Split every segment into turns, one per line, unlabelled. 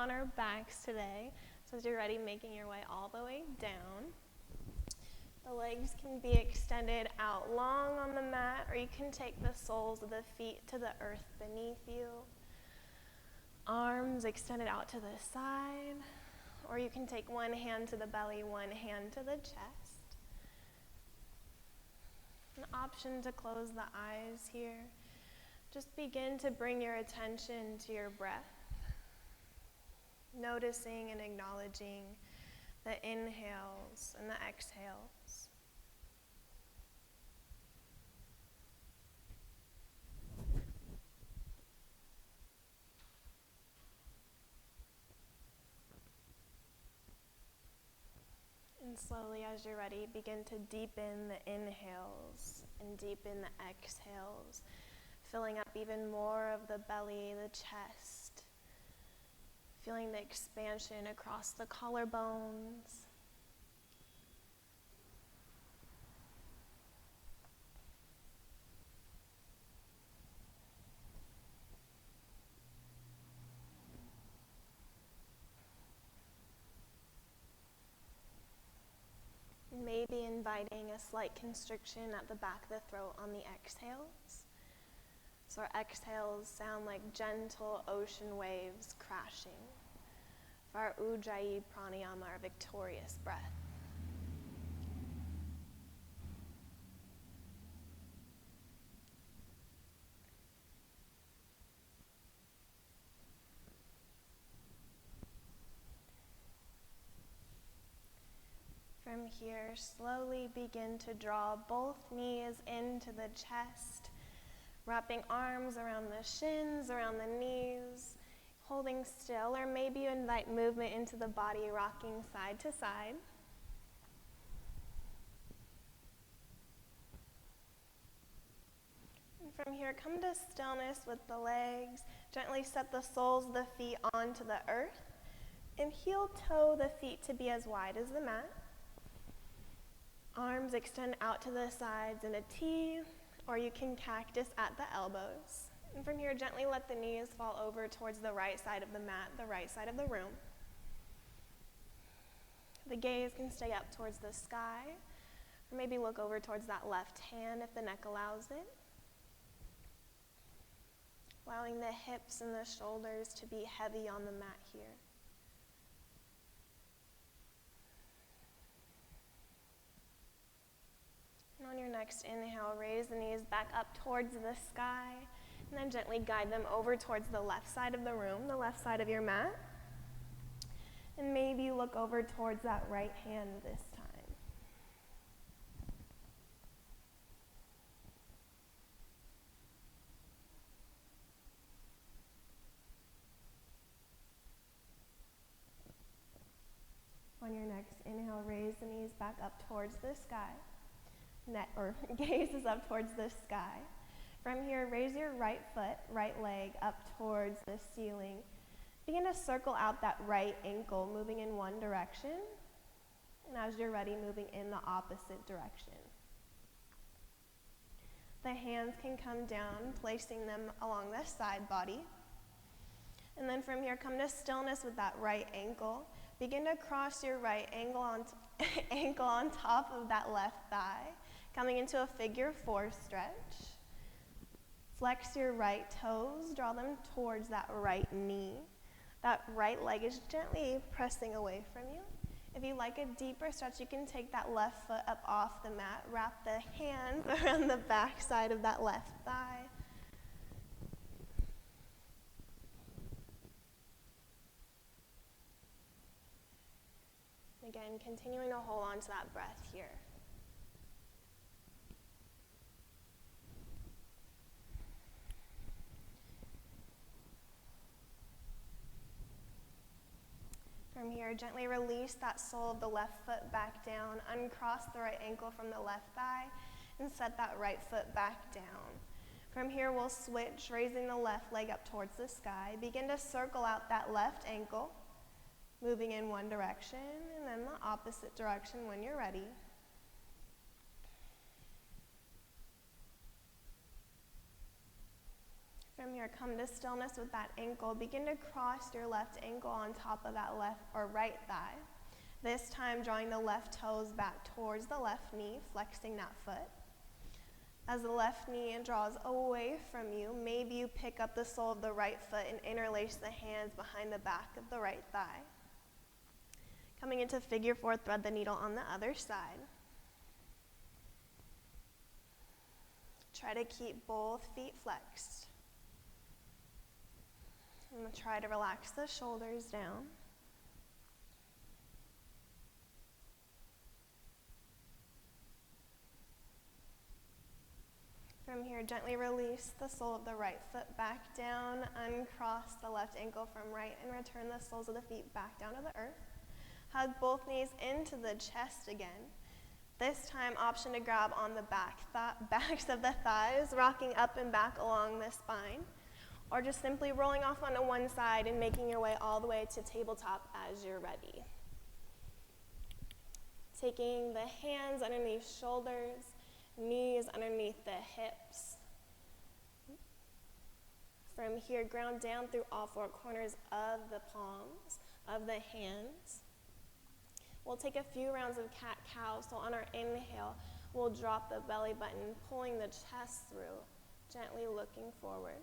on our backs today. So as you're ready, making your way all the way down. The legs can be extended out long on the mat, or you can take the soles of the feet to the earth beneath you. Arms extended out to the side, or you can take one hand to the belly, one hand to the chest. An option to close the eyes here. Just begin to bring your attention to your breath, noticing and acknowledging the inhales and the exhales. And slowly, as you're ready, begin to deepen the inhales and deepen the exhales, filling up even more of the belly, the chest, feeling the expansion across the collarbones. Maybe inviting a slight constriction at the back of the throat on the exhales. So our exhales sound like gentle ocean waves crashing. For our Ujjayi pranayama, our victorious breath. From here, slowly begin to draw both knees into the chest, wrapping arms around the shins, around the knees, holding still, or maybe you invite movement into the body, rocking side to side. And from here, come to stillness with the legs. Gently set the soles of the feet onto the earth, and heel toe the feet to be as wide as the mat. Arms extend out to the sides in a T, or you can cactus at the elbows. And from here, gently let the knees fall over towards the right side of the mat, the right side of the room. The gaze can stay up towards the sky, or maybe look over towards that left hand if the neck allows it. Allowing the hips and the shoulders to be heavy on the mat here. And on your next inhale, raise the knees back up towards the sky, and then gently guide them over towards the left side of the room, the left side of your mat. And maybe look over towards that right hand this time. On your next inhale, raise the knees back up towards the sky. Gaze is up towards the sky. From here, raise your right foot, right leg up towards the ceiling. Begin to circle out that right ankle, moving in one direction. And as you're ready, moving in the opposite direction. The hands can come down, placing them along the side body. And then from here, come to stillness with that right ankle. Begin to cross your right ankle on top of that left thigh, coming into a figure 4 stretch. Flex your right toes, draw them towards that right knee. That right leg is gently pressing away from you. If you like a deeper stretch, you can take that left foot up off the mat, wrap the hands around the back side of that left thigh. Again, continuing to hold on to that breath here. From here, gently release that sole of the left foot back down, uncross the right ankle from the left thigh, and set that right foot back down. From here, we'll switch, raising the left leg up towards the sky. Begin to circle out that left ankle, moving in one direction, and then the opposite direction when you're ready. From here, here, come to stillness with that ankle. Begin to cross your left ankle on top of that left or right thigh. This time, drawing the left toes back towards the left knee, flexing that foot. As the left knee draws away from you, maybe you pick up the sole of the right foot and interlace the hands behind the back of the right thigh. Coming into figure four, thread the needle on the other side. Try to keep both feet flexed. And try to relax the shoulders down. From here, gently release the sole of the right foot back down, uncross the left ankle from right, and return the soles of the feet back down to the earth. Hug both knees into the chest again. This time, option to grab on the backs of the thighs, rocking up and back along the spine, or just simply rolling off onto one side and making your way all the way to tabletop as you're ready. Taking the hands underneath shoulders, knees underneath the hips. From here, ground down through all four corners of the palms of the hands. We'll take a few rounds of cat-cow. So on our inhale, we'll drop the belly button, pulling the chest through, gently looking forward.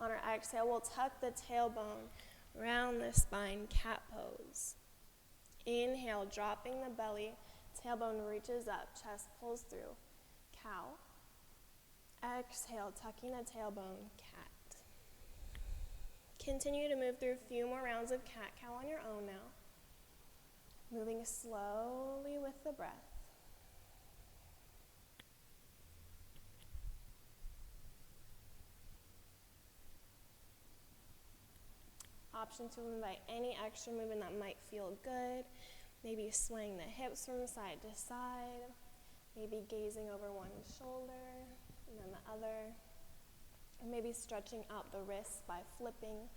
On our exhale, we'll tuck the tailbone round the spine, cat pose. Inhale, dropping the belly, tailbone reaches up, chest pulls through. Cow. Exhale, tucking the tailbone, cat. Continue to move through a few more rounds of cat-cow on your own now. Moving slowly with the breath. Option to invite any extra movement that might feel good. Maybe swaying the hips from side to side. Maybe gazing over one shoulder and then the other. Or maybe stretching out the wrists by flipping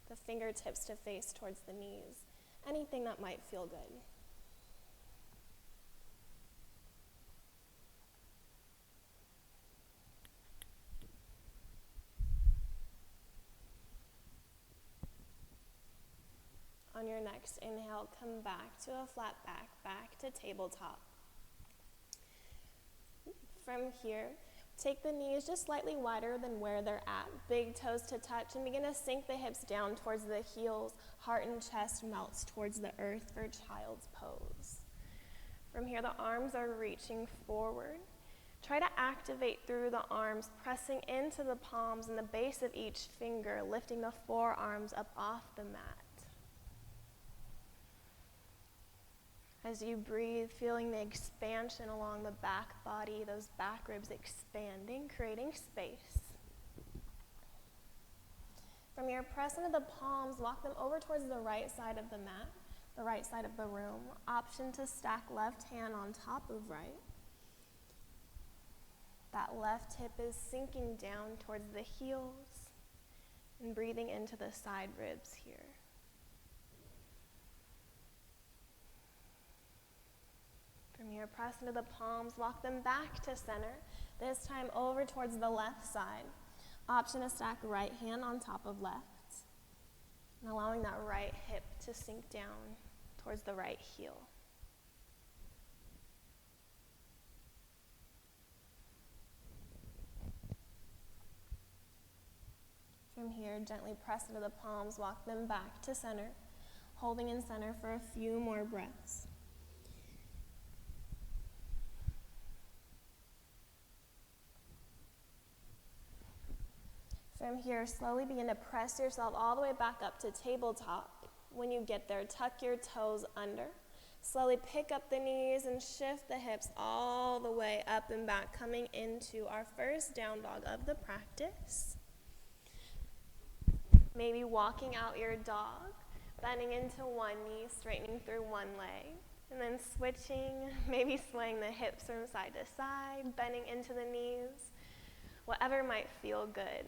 the fingertips to face towards the knees. Anything that might feel good. On your next inhale, come back to a flat back, back to tabletop. From here, take the knees just slightly wider than where they're at. Big toes to touch, and begin to sink the hips down towards the heels. Heart and chest melts towards the earth for child's pose. From here, the arms are reaching forward. Try to activate through the arms, pressing into the palms and the base of each finger, lifting the forearms up off the mat. As you breathe, feeling the expansion along the back body, those back ribs expanding, creating space. From here, press into the palms, walk them over towards the right side of the mat, the right side of the room. Option to stack left hand on top of right. That left hip is sinking down towards the heels and breathing into the side ribs here. From here, press into the palms, walk them back to center, this time over towards the left side. Option to stack right hand on top of left, and allowing that right hip to sink down towards the right heel. From here, gently press into the palms, walk them back to center, holding in center for a few more breaths. From here, slowly begin to press yourself all the way back up to tabletop. When you get there, tuck your toes under. Slowly pick up the knees and shift the hips all the way up and back, coming into our first down dog of the practice. Maybe walking out your dog, bending into one knee, straightening through one leg, and then switching, maybe swaying the hips from side to side, bending into the knees, whatever might feel good.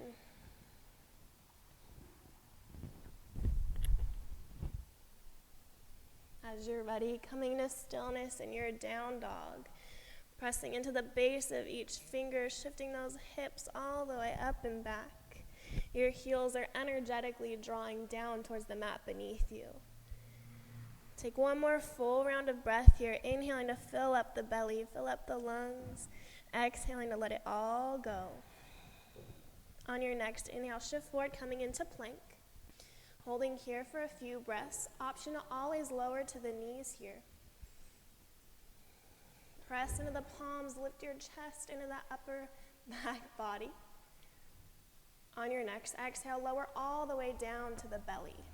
As you're ready, coming to stillness in your down dog, pressing into the base of each finger, shifting those hips all the way up and back. Your heels are energetically drawing down towards the mat beneath you. Take one more full round of breath here, inhaling to fill up the belly, fill up the lungs, exhaling to let it all go. On your next inhale, shift forward, coming into plank. Holding here for a few breaths. Option to always lower to the knees here. Press into the palms, lift your chest into that upper back body. On your next exhale, lower all the way down to the belly.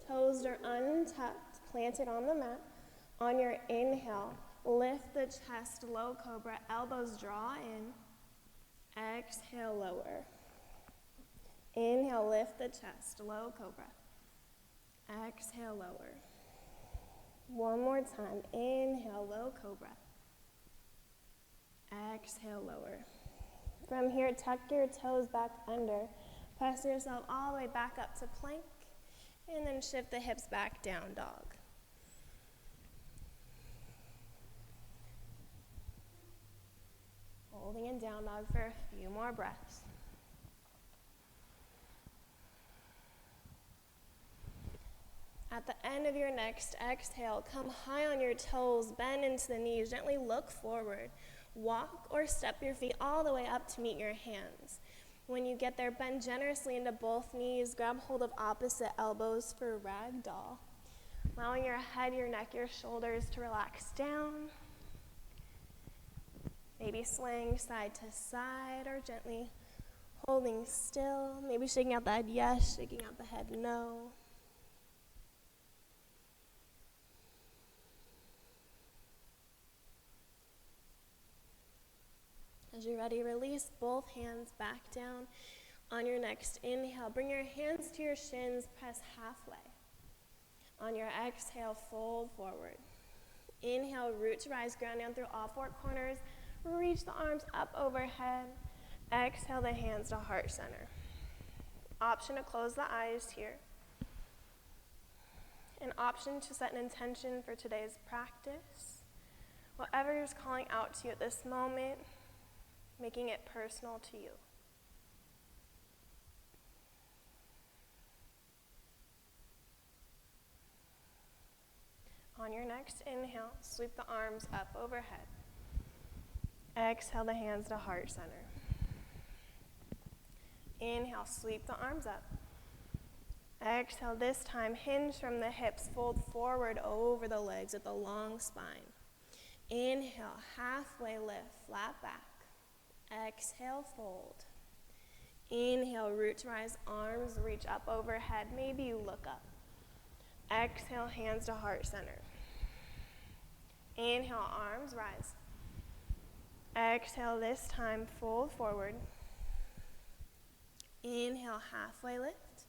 Toes are untucked, planted on the mat. On your inhale, lift the chest, low cobra, elbows draw in. Exhale, lower. Inhale, lift the chest, low cobra. Exhale, lower. One more time. Inhale, low cobra. Exhale, lower. From here, tuck your toes back under. Press yourself all the way back up to plank. And then shift the hips back down, dog. Holding in down dog for a few more breaths. At the end of your next exhale, come high on your toes, bend into the knees, gently look forward. Walk or step your feet all the way up to meet your hands. When you get there, bend generously into both knees, grab hold of opposite elbows for ragdoll. Allowing your head, your neck, your shoulders to relax down. Maybe swaying side to side or gently holding still. Maybe shaking out the head yes, shaking out the head no. As you're ready, release both hands back down. On your next inhale, bring your hands to your shins, press halfway. On your exhale, fold forward. Inhale, root to rise, ground down through all four corners. Reach the arms up overhead. Exhale the hands to heart center. Option to close the eyes here. An option to set an intention for today's practice. Whatever is calling out to you at this moment, making it personal to you. On your next inhale, sweep the arms up overhead. Exhale the hands to heart center. Inhale, sweep the arms up. Exhale, this time hinge from the hips, fold forward over the legs with a long spine. Inhale, halfway lift, flat back. Exhale, fold. Inhale, root to rise, arms reach up overhead. Maybe you look up. Exhale, hands to heart center. Inhale, arms rise. Exhale, this time fold forward. Inhale, halfway lift.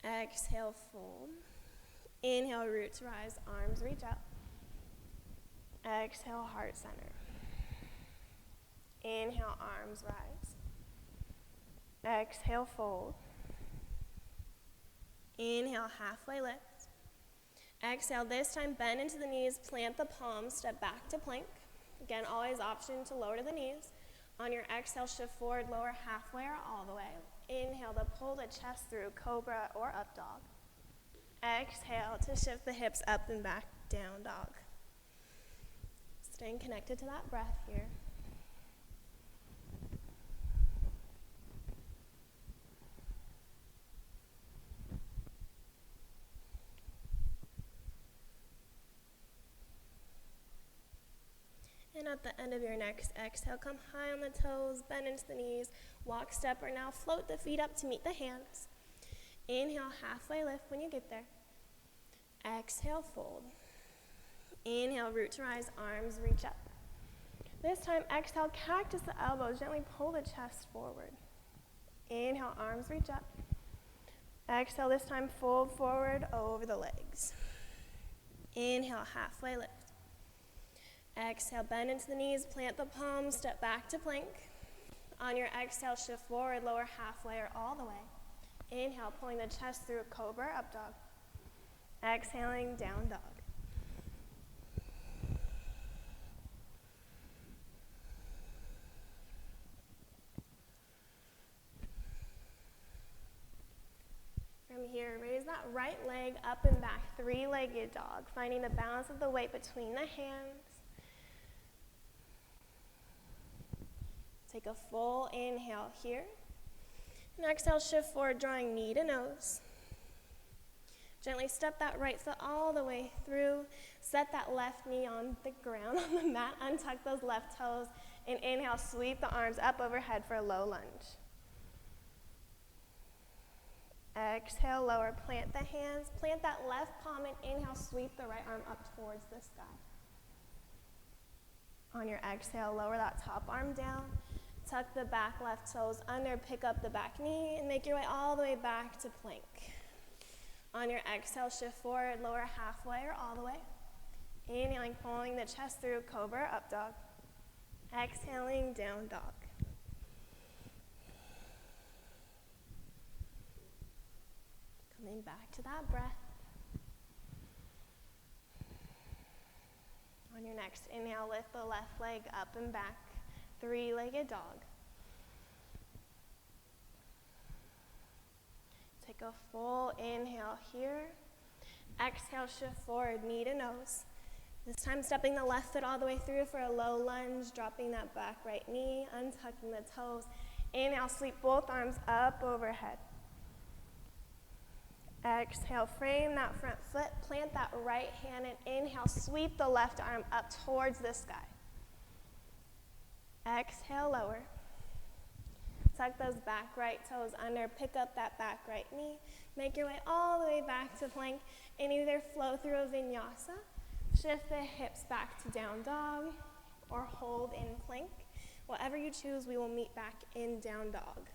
Exhale, fold. Inhale, root to rise, arms reach up. Exhale, heart center. Inhale, arms rise. Exhale, fold. Inhale, halfway lift. Exhale, this time bend into the knees, plant the palms, step back to plank. Again, always option to lower to the knees. On your exhale, shift forward, lower halfway or all the way. Inhale to pull the chest through, cobra or up dog. Exhale to shift the hips up and back, down dog. Staying connected to that breath here. And at the end of your next exhale, come high on the toes, bend into the knees, walk, step, or now float the feet up to meet the hands. Inhale, halfway lift when you get there. Exhale, fold. Inhale, root to rise, arms reach up. This time, exhale, cactus the elbows, gently pull the chest forward. Inhale, arms reach up. Exhale, this time fold forward over the legs. Inhale, halfway lift. Exhale, bend into the knees, plant the palms, step back to plank. On your exhale, shift forward, lower halfway or all the way. Inhale, pulling the chest through cobra, up dog. Exhaling, down dog. that right leg up and back, three-legged dog, finding the balance of the weight between the hands. Take a full inhale here. And exhale, shift forward, drawing knee to nose. Gently step that right foot all the way through. Set that left knee on the ground, on the mat. Untuck those left toes. And inhale, sweep the arms up overhead for a low lunge. Exhale, lower, plant the hands. Plant that left palm and inhale, sweep the right arm up towards the sky. On your exhale, lower that top arm down. Tuck the back left toes under, pick up the back knee, and make your way all the way back to plank. On your exhale, shift forward, lower halfway or all the way. Inhaling, pulling the chest through, cobra, up dog. Exhaling, down dog. Coming back to that breath. On your next inhale, lift the left leg up and back, three-legged dog. Take a full inhale here. Exhale, shift forward, knee to nose. This time stepping the left foot all the way through for a low lunge, dropping that back right knee, untucking the toes. Inhale, sweep both arms up overhead. Exhale, frame that front foot, plant that right hand, and inhale, sweep the left arm up towards the sky. Exhale, lower. Tuck those back right toes under, pick up that back right knee, make your way all the way back to plank, and either flow through a vinyasa, shift the hips back to down dog, or hold in plank. Whatever you choose, we will meet back in down dog.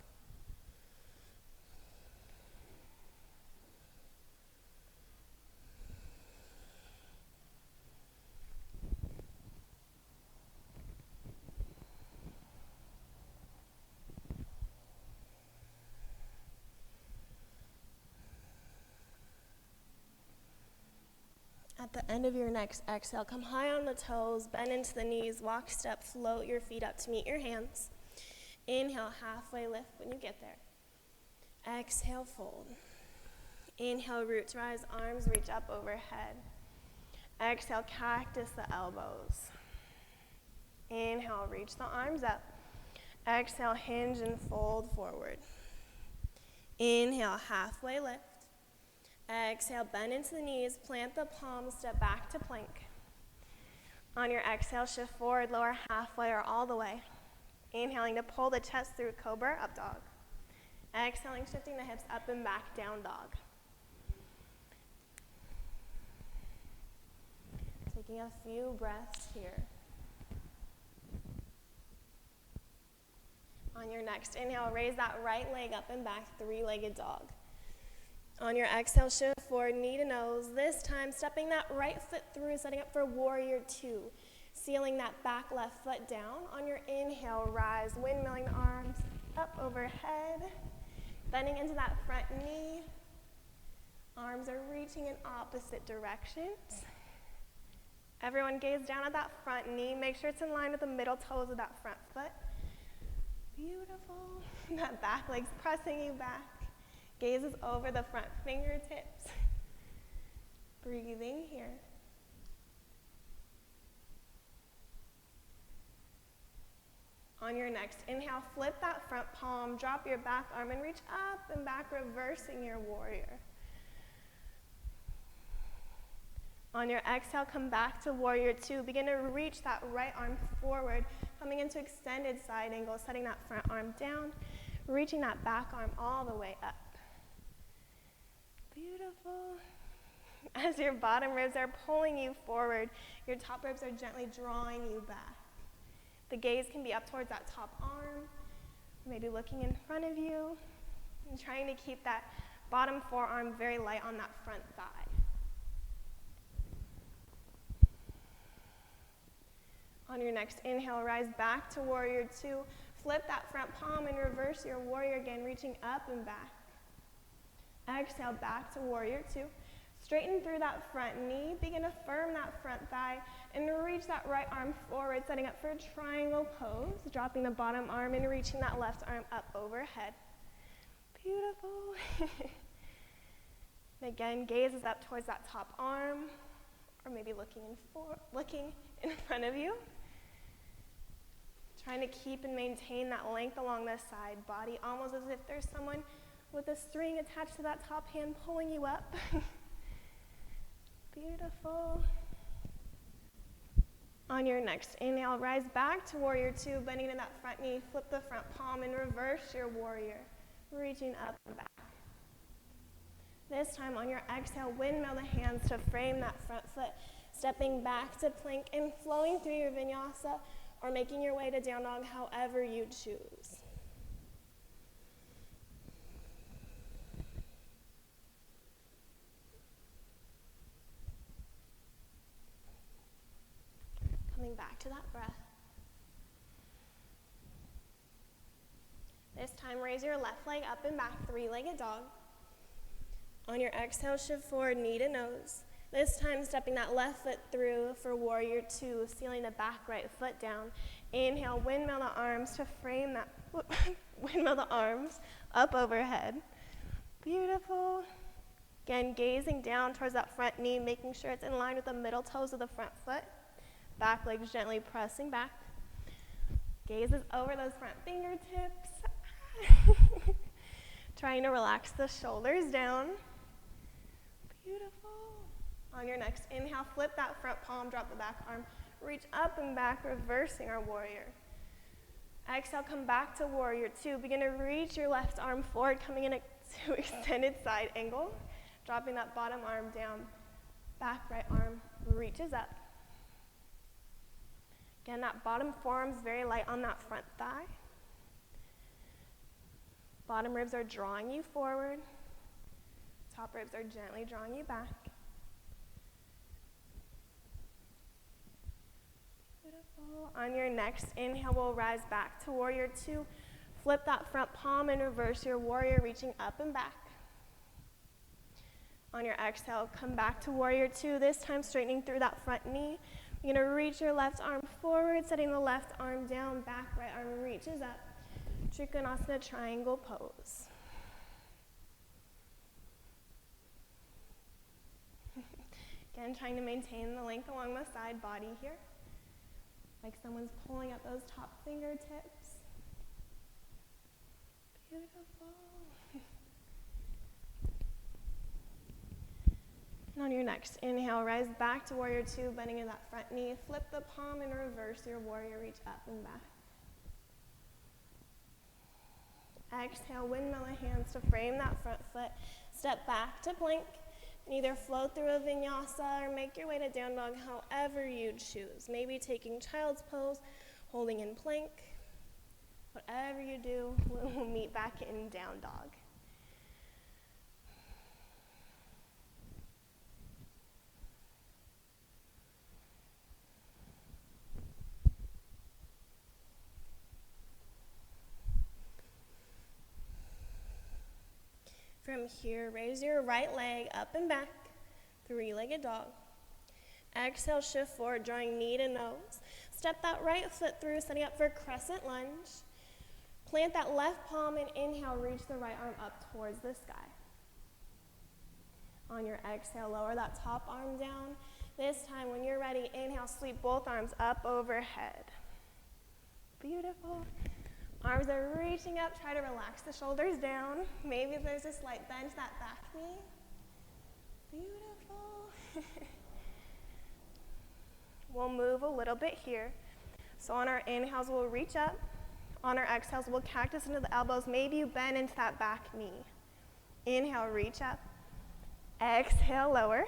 At the end of your next exhale, come high on the toes, bend into the knees, walk, step, float your feet up to meet your hands. Inhale, halfway lift when you get there. Exhale, fold. Inhale, roots rise, arms reach up overhead. Exhale, cactus the elbows. Inhale, reach the arms up. Exhale, hinge and fold forward. Inhale, halfway lift. Exhale, bend into the knees, plant the palms, step back to plank. On your exhale, shift forward, lower halfway or all the way. Inhaling to pull the chest through, cobra, up dog. Exhaling, shifting the hips up and back, down dog. Taking a few breaths here. On your next inhale, raise that right leg up and back, three-legged dog. On your exhale, shift forward, knee to nose. This time, stepping that right foot through, setting up for warrior two. Sealing that back left foot down. On your inhale, rise, windmilling the arms up overhead. Bending into that front knee. Arms are reaching in opposite directions. Everyone gaze down at that front knee. Make sure it's in line with the middle toes of that front foot. Beautiful. That back leg's pressing you back. Gaze is over the front fingertips. Breathing here. On your next inhale, flip that front palm, drop your back arm and reach up and back, reversing your warrior. On your exhale, come back to warrior two. Begin to reach that right arm forward, coming into extended side angle, setting that front arm down, reaching that back arm all the way up. Beautiful. As your bottom ribs are pulling you forward, your top ribs are gently drawing you back. The gaze can be up towards that top arm, maybe looking in front of you, and trying to keep that bottom forearm very light on that front thigh. On your next inhale, rise back to warrior two. Flip that front palm and reverse your warrior again, reaching up and back. Exhale, back to warrior two. Straighten through that front knee. Begin to firm that front thigh and reach that right arm forward, setting up for a triangle pose. Dropping the bottom arm and reaching that left arm up overhead. Beautiful. And again, gaze is up towards that top arm, or maybe looking in front of you. Trying to keep and maintain that length along the side body, almost as if there's someone with a string attached to that top hand pulling you up. Beautiful. On your next inhale, rise back to warrior two, bending to that front knee, flip the front palm and reverse your warrior, reaching up and back. This time on your exhale, windmill the hands to frame that front foot, stepping back to plank and flowing through your vinyasa, or making your way to down dog, however you choose. Coming back to that breath. This time, raise your left leg up and back, three-legged dog. On your exhale, shift forward, knee to nose. This time, stepping that left foot through for warrior two, sealing the back right foot down. Inhale, windmill the arms to frame that, windmill the arms up overhead. Beautiful. Again, gazing down towards that front knee, making sure it's in line with the middle toes of the front foot. Back legs gently pressing back. Gaze is over those front fingertips. Trying to relax the shoulders down. Beautiful. On your next inhale, flip that front palm, drop the back arm, reach up and back, reversing our warrior. Exhale, come back to warrior two. Begin to reach your left arm forward, coming into extended side angle, dropping that bottom arm down. Back right arm reaches up. Again, that bottom forearm is very light on that front thigh. Bottom ribs are drawing you forward. Top ribs are gently drawing you back. Beautiful. On your next inhale, we'll rise back to warrior two. Flip that front palm and reverse your warrior, reaching up and back. On your exhale, come back to warrior two, this time straightening through that front knee. You're going to reach your left arm forward, setting the left arm down, back right arm reaches up. Trikonasana triangle pose. Again, trying to maintain the length along the side body here. Like someone's pulling up those top fingertips. Beautiful. And on your next inhale, rise back to warrior two, bending in that front knee. Flip the palm and reverse your warrior, reach up and back. Exhale, windmill the hands to frame that front foot. Step back to plank. And either flow through a vinyasa or make your way to down dog, however you choose. Maybe taking child's pose, holding in plank. Whatever you do, we'll meet back in down dog. From here, raise your right leg up and back, three-legged dog. Exhale, shift forward, drawing knee to nose. Step that right foot through, setting up for crescent lunge. Plant that left palm and inhale, reach the right arm up towards the sky. On your exhale, lower that top arm down. This time, when you're ready, inhale, sweep both arms up overhead. Beautiful. Arms are reaching up, try to relax the shoulders down. Maybe if there's a slight bend to that back knee. Beautiful. We'll move a little bit here. So on our inhales, we'll reach up. On our exhales, we'll cactus into the elbows. Maybe you bend into that back knee. Inhale, reach up. Exhale, lower.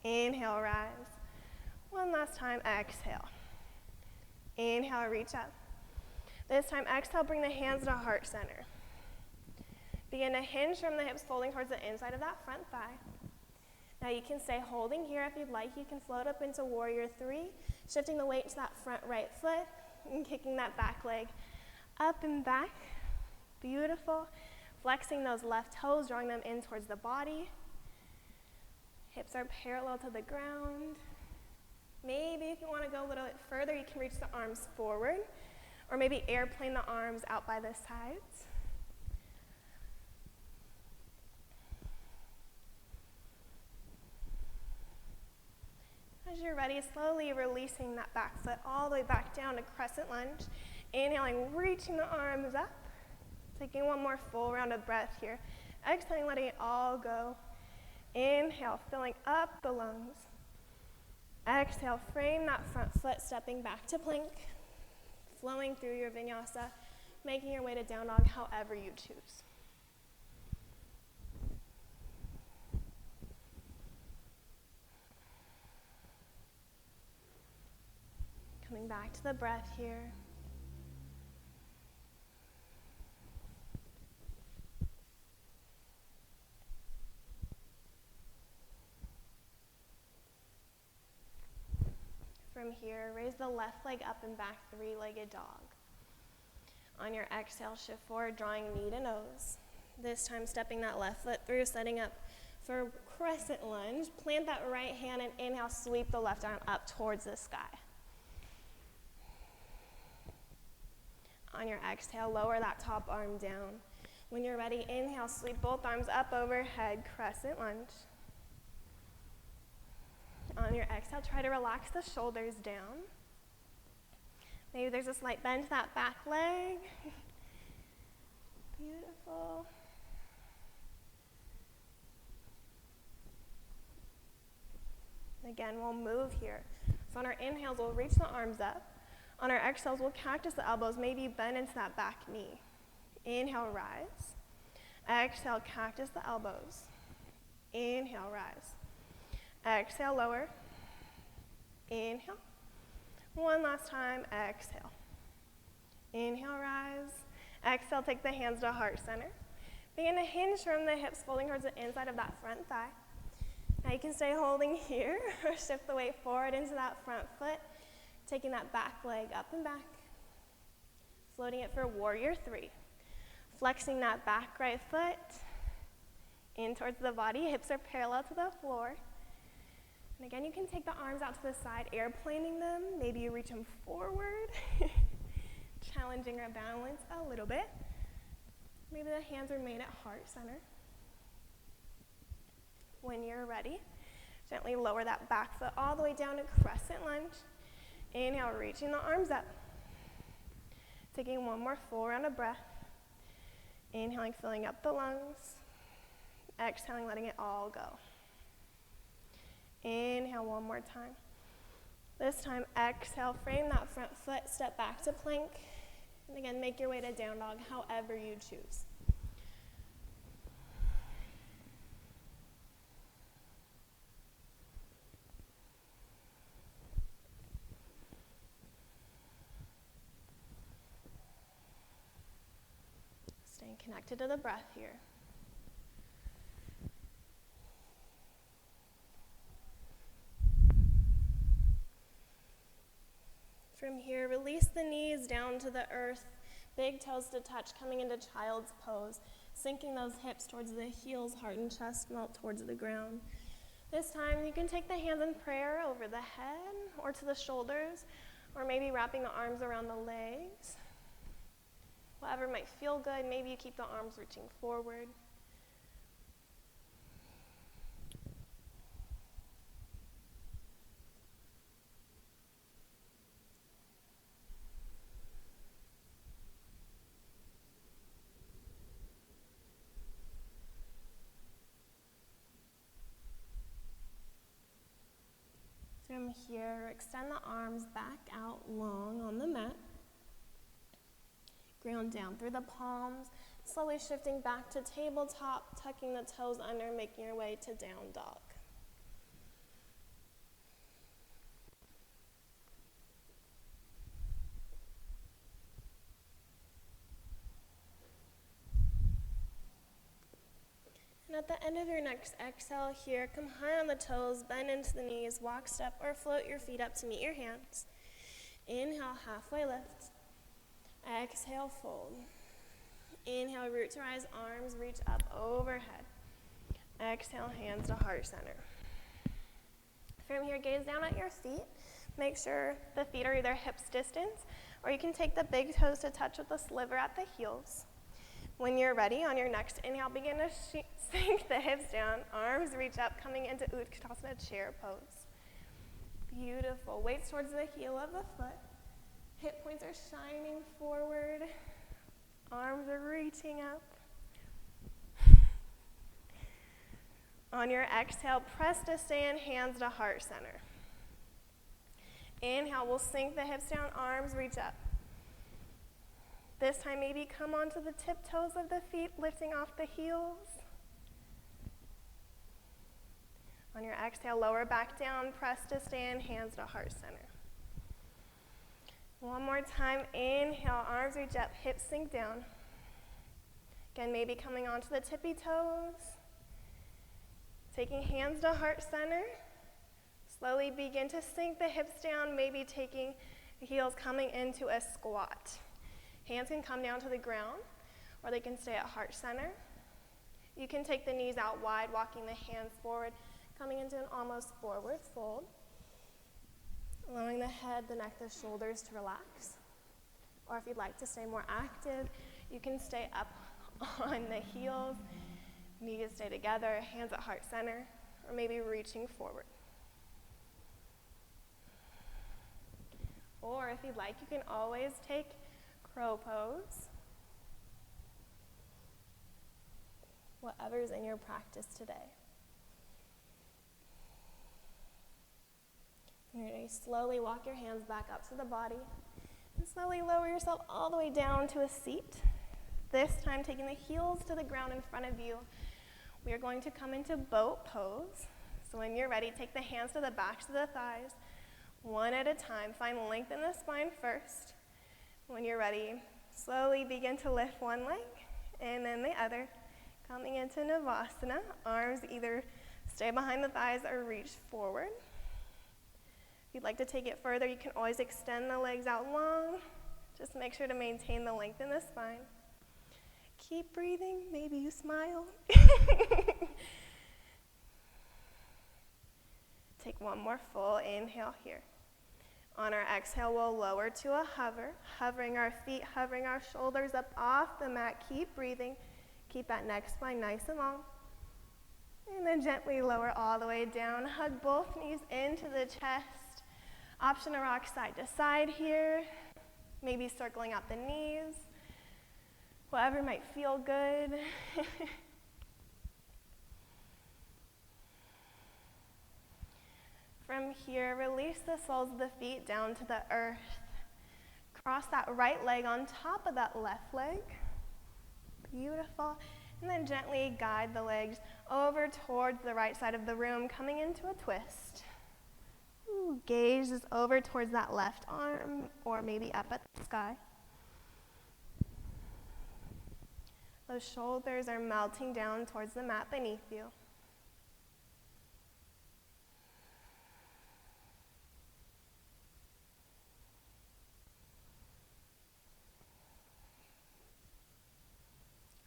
Inhale, rise. One last time, exhale. Inhale, reach up. This time, exhale, bring the hands to heart center. Begin to hinge from the hips, folding towards the inside of that front thigh. Now you can stay holding here if you'd like. You can float up into warrior three, shifting the weight to that front right foot and kicking that back leg up and back. Beautiful. Flexing those left toes, drawing them in towards the body. Hips are parallel to the ground. Maybe if you want to go a little bit further, you can reach the arms forward. Or maybe airplane the arms out by the sides. as you're ready, slowly releasing that back foot all the way back down to crescent lunge. Inhaling, reaching the arms up. Taking one more full round of breath here. Exhaling, letting it all go. Inhale, filling up the lungs. Exhale, frame that front foot, stepping back to plank. Flowing through your vinyasa, making your way to down dog however you choose. Coming back to the breath here. From here, raise the left leg up and back, three-legged dog. On your exhale, shift forward, drawing knee to nose. This time, stepping that left foot through, setting up for crescent lunge. Plant that right hand and inhale, sweep the left arm up towards the sky. On your exhale, lower that top arm down. When you're ready, inhale, sweep both arms up overhead, crescent lunge. On your exhale, try to relax the shoulders down. Maybe there's a slight bend to that back leg. Beautiful. Again, we'll move here. So on our inhales, we'll reach the arms up. On our exhales, we'll cactus the elbows, maybe bend into that back knee. Inhale, rise. Exhale, cactus the elbows. Inhale, rise. Exhale, lower. Inhale. One last time, exhale. Inhale, rise. Exhale, take the hands to heart center. Begin to hinge from the hips, folding towards the inside of that front thigh. Now you can stay holding here or shift the weight forward into that front foot, taking that back leg up and back. Floating it for warrior three. Flexing that back right foot in towards the body, hips are parallel to the floor. And again, you can take the arms out to the side, airplaning them. Maybe you reach them forward, challenging our balance a little bit. Maybe the hands remain at heart center. When you're ready, gently lower that back foot all the way down to crescent lunge. Inhale, reaching the arms up. Taking one more full round of breath. Inhaling, filling up the lungs. Exhaling, letting it all go. Inhale one more time. This time, exhale, frame that front foot, step back to plank. And again, make your way to down dog however you choose. Staying connected to the breath here. From here, release the knees down to the earth, big toes to touch, coming into child's pose, sinking those hips towards the heels, heart and chest melt towards the ground. This time, you can take the hands in prayer over the head or to the shoulders, or maybe wrapping the arms around the legs. Whatever might feel good, maybe you keep the arms reaching forward. From here, extend the arms back out long on the mat. Ground down through the palms, slowly shifting back to tabletop, tucking the toes under, making your way to down dog. And at the end of your next exhale here, come high on the toes, bend into the knees, walk, step, or float your feet up to meet your hands. Inhale, halfway lift. Exhale, fold. Inhale, root to rise, arms reach up overhead. Exhale, hands to heart center. From here, gaze down at your feet. Make sure the feet are either hips distance, or you can take the big toes to touch with the sliver at the heels. When you're ready, on your next inhale, begin to sink the hips down, arms reach up, coming into Utkatasana chair pose. Beautiful. Weights towards the heel of the foot. Hip points are shining forward. Arms are reaching up. On your exhale, press to stand, hands to heart center. Inhale, we'll sink the hips down, arms reach up. This time, maybe come onto the tiptoes of the feet, lifting off the heels. On your exhale, lower back down, press to stand, hands to heart center. One more time, inhale, arms reach up, hips sink down. Again, maybe coming onto the tippy toes. Taking hands to heart center. Slowly begin to sink the hips down, maybe taking the heels coming into a squat. Hands can come down to the ground, or they can stay at heart center. You can take the knees out wide, walking the hands forward, coming into an almost forward fold. Allowing the head, the neck, the shoulders to relax. Or if you'd like to stay more active, you can stay up on the heels. Knees stay together, hands at heart center, or maybe reaching forward. Or if you'd like, you can always take crow pose. Whatever's in your practice today. You're going to slowly walk your hands back up to the body and slowly lower yourself all the way down to a seat. This time taking the heels to the ground in front of you. We are going to come into boat pose. So when you're ready, take the hands to the backs of the thighs, one at a time. Find length in the spine first. When you're ready, slowly begin to lift one leg and then the other. Coming into Navasana, arms either stay behind the thighs or reach forward. If you'd like to take it further, you can always extend the legs out long. Just make sure to maintain the length in the spine. Keep breathing, maybe you smile. Take one more full inhale here. On our exhale, we'll lower to a hover, hovering our feet, hovering our shoulders up off the mat. Keep breathing. Keep that neck spine nice and long. And then gently lower all the way down. Hug both knees into the chest. Option to rock side to side here. Maybe circling out the knees. Whatever might feel good. From here, release the soles of the feet down to the earth. Cross that right leg on top of that left leg. Beautiful. And then gently guide the legs over towards the right side of the room, coming into a twist. Ooh, gaze is over towards that left arm, or maybe up at the sky. Those shoulders are melting down towards the mat beneath you.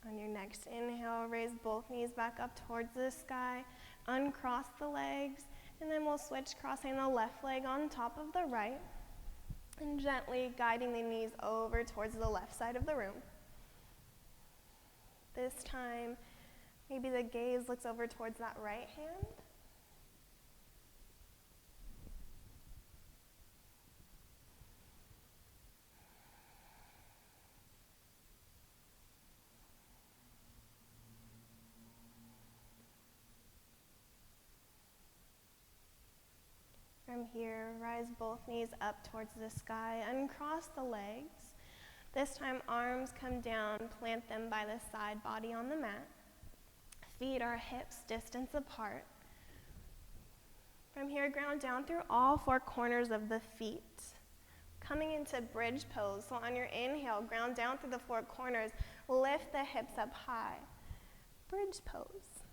On your next inhale, raise both knees back up towards the sky, uncross the legs, and then we'll switch, crossing the left leg on top of the right, and gently guiding the knees over towards the left side of the room. This time, maybe the gaze looks over towards that right hand. From here, rise both knees up towards the sky, uncross the legs. This time, arms come down, plant them by the side, body on the mat. Feet are hips distance apart. From here, ground down through all four corners of the feet. Coming into bridge pose, so on your inhale, ground down through the four corners, lift the hips up high. Bridge pose.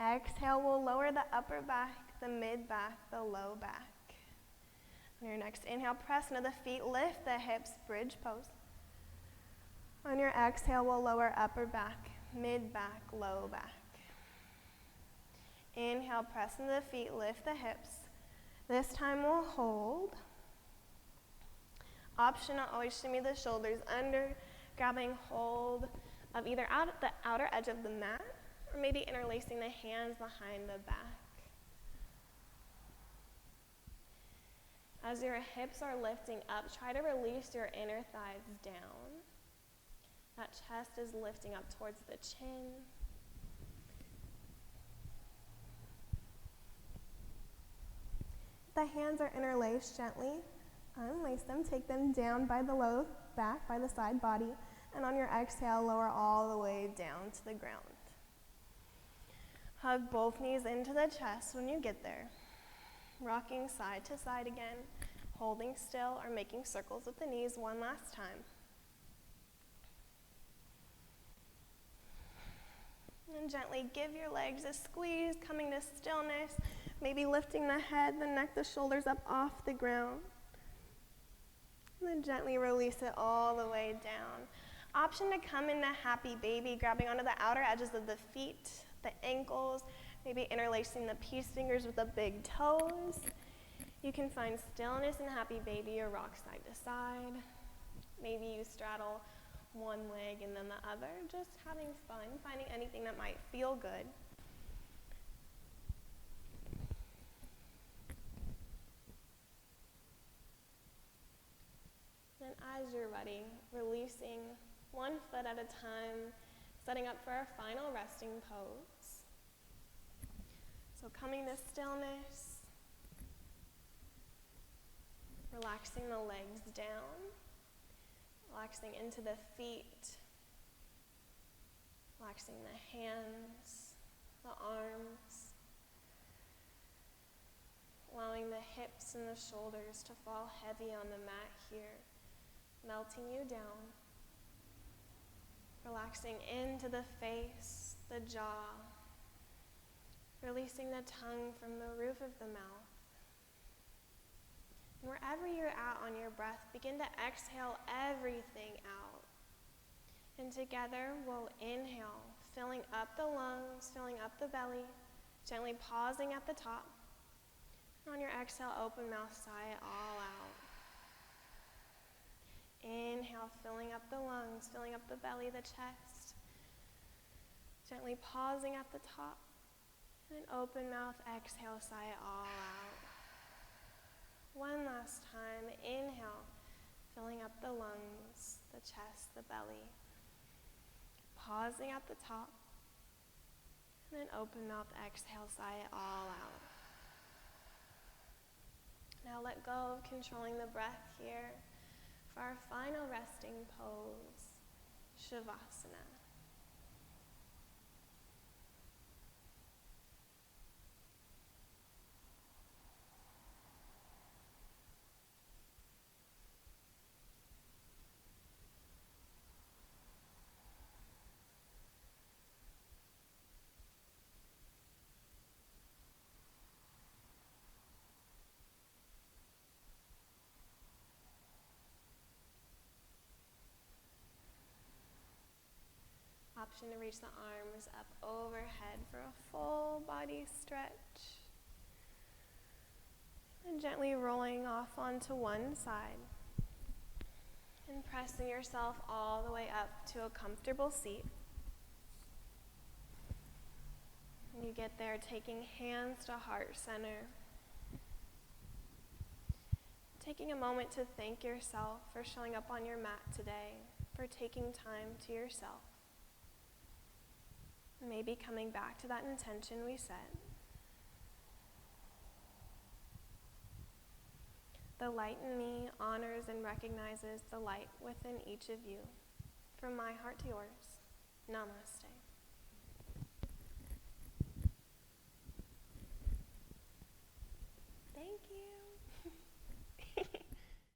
Exhale, we'll lower the upper back, the mid back, the low back. On your next inhale, press into the feet, lift the hips, bridge pose. On your exhale, we'll lower upper back, mid back, low back. Inhale, press into the feet, lift the hips. This time we'll hold. Optional, always shimmy the shoulders under, grabbing hold of either out at the outer edge of the mat, or maybe interlacing the hands behind the back. As your hips are lifting up, try to release your inner thighs down. That chest is lifting up towards the chin. The hands are interlaced gently. Unlace them, take them down by the low back, by the side body, and on your exhale, lower all the way down to the ground. Hug both knees into the chest when you get there. Rocking side to side again, holding still or making circles with the knees one last time. And gently give your legs a squeeze, coming to stillness, maybe lifting the head, the neck, the shoulders up off the ground. And then gently release it all the way down. Option to come into happy baby, grabbing onto the outer edges of the feet, the ankles, maybe interlacing the peace fingers with the big toes. You can find stillness in happy baby or rock side to side. Maybe you straddle one leg and then the other, just having fun, finding anything that might feel good. Then as you're ready, releasing one foot at a time, setting up for our final resting pose. So coming to stillness, relaxing the legs down, relaxing into the feet, relaxing the hands, the arms, allowing the hips and the shoulders to fall heavy on the mat here, melting you down, relaxing into the face, the jaw, releasing the tongue from the roof of the mouth. And wherever you're at on your breath, begin to exhale everything out. And together we'll inhale, filling up the lungs, filling up the belly, gently pausing at the top. And on your exhale, open mouth, sigh it all out. Inhale, filling up the lungs, filling up the belly, the chest. Gently pausing at the top. And then open mouth, exhale, sigh it all out. One last time, inhale, filling up the lungs, the chest, the belly. Pausing at the top. And then open mouth, exhale, sigh it all out. Now let go of controlling the breath here for our final resting pose, Shavasana. Option to reach the arms up overhead for a full body stretch. And gently rolling off onto one side. And pressing yourself all the way up to a comfortable seat. When you get there, taking hands to heart center. Taking a moment to thank yourself for showing up on your mat today, for taking time to yourself. Maybe coming back to that intention we set. The light in me honors and recognizes the light within each of you. From my heart to yours, namaste.